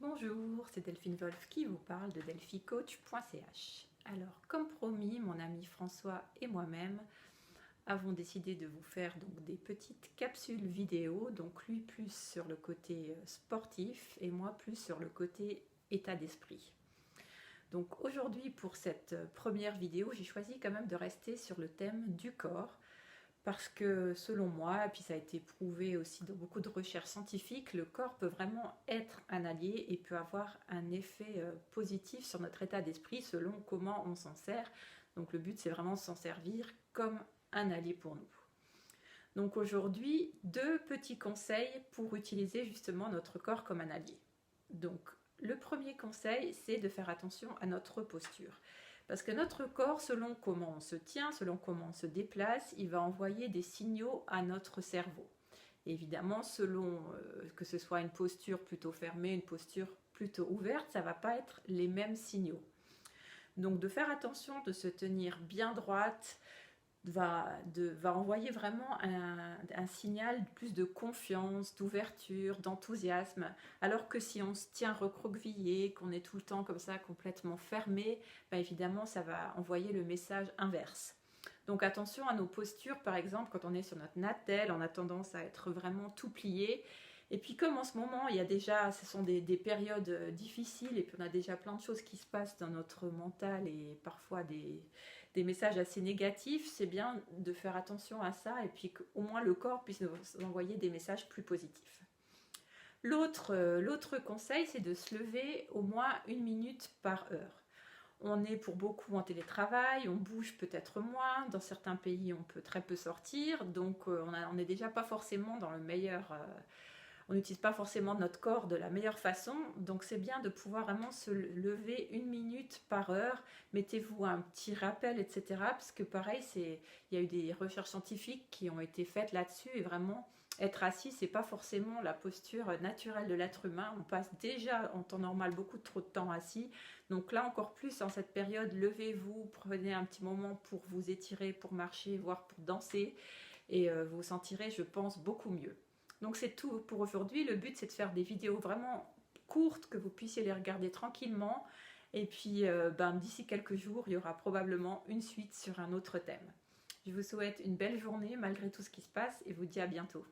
Bonjour, c'est Delphine Wolf qui vous parle de delphicoach.ch. Alors, comme promis, mon ami François et moi-même avons décidé de vous faire donc des petites capsules vidéo, donc lui plus sur le côté sportif et moi plus sur le côté état d'esprit. Donc aujourd'hui, pour cette première vidéo, j'ai choisi quand même de rester sur le thème du corps, parce que selon moi, et puis ça a été prouvé aussi dans beaucoup de recherches scientifiques, le corps peut vraiment être un allié et peut avoir un effet positif sur notre état d'esprit selon comment on s'en sert. Donc le but, c'est vraiment de s'en servir comme un allié pour nous. Donc aujourd'hui, deux petits conseils pour utiliser justement notre corps comme un allié. Donc le premier conseil, c'est de faire attention à notre posture. Parce que notre corps, selon comment on se tient, selon comment on se déplace, il va envoyer des signaux à notre cerveau. Et évidemment, selon que ce soit une posture plutôt fermée, une posture plutôt ouverte, ça ne va pas être les mêmes signaux. Donc de faire attention de se tenir bien droite, va envoyer vraiment un signal plus de confiance, d'ouverture, d'enthousiasme, alors que si on se tient recroquevillé, qu'on est tout le temps comme ça complètement fermé, bah évidemment ça va envoyer le message inverse. Donc attention à nos postures, par exemple quand on est sur notre natel, on a tendance à être vraiment tout plié. Et puis comme en ce moment, ce sont des périodes difficiles et puis on a déjà plein de choses qui se passent dans notre mental et parfois des messages assez négatifs, c'est bien de faire attention à ça et puis qu'au moins le corps puisse nous envoyer des messages plus positifs. L'autre conseil, c'est de se lever au moins 1 minute par heure. On est pour beaucoup en télétravail, on bouge peut-être moins, dans certains pays on peut très peu sortir, donc on n'est déjà pas forcément dans le meilleur... on n'utilise pas forcément notre corps de la meilleure façon, donc c'est bien de pouvoir vraiment se lever 1 minute par heure. Mettez-vous un petit rappel, etc. Parce que pareil, il y a eu des recherches scientifiques qui ont été faites là-dessus et vraiment être assis, c'est pas forcément la posture naturelle de l'être humain. On passe déjà en temps normal beaucoup trop de temps assis, donc là encore plus en cette période, levez-vous, prenez un petit moment pour vous étirer, pour marcher, voire pour danser, et vous vous sentirez, je pense, beaucoup mieux. Donc c'est tout pour aujourd'hui. Le but, c'est de faire des vidéos vraiment courtes, que vous puissiez les regarder tranquillement. Et puis d'ici quelques jours, il y aura probablement une suite sur un autre thème. Je vous souhaite une belle journée malgré tout ce qui se passe et vous dis à bientôt.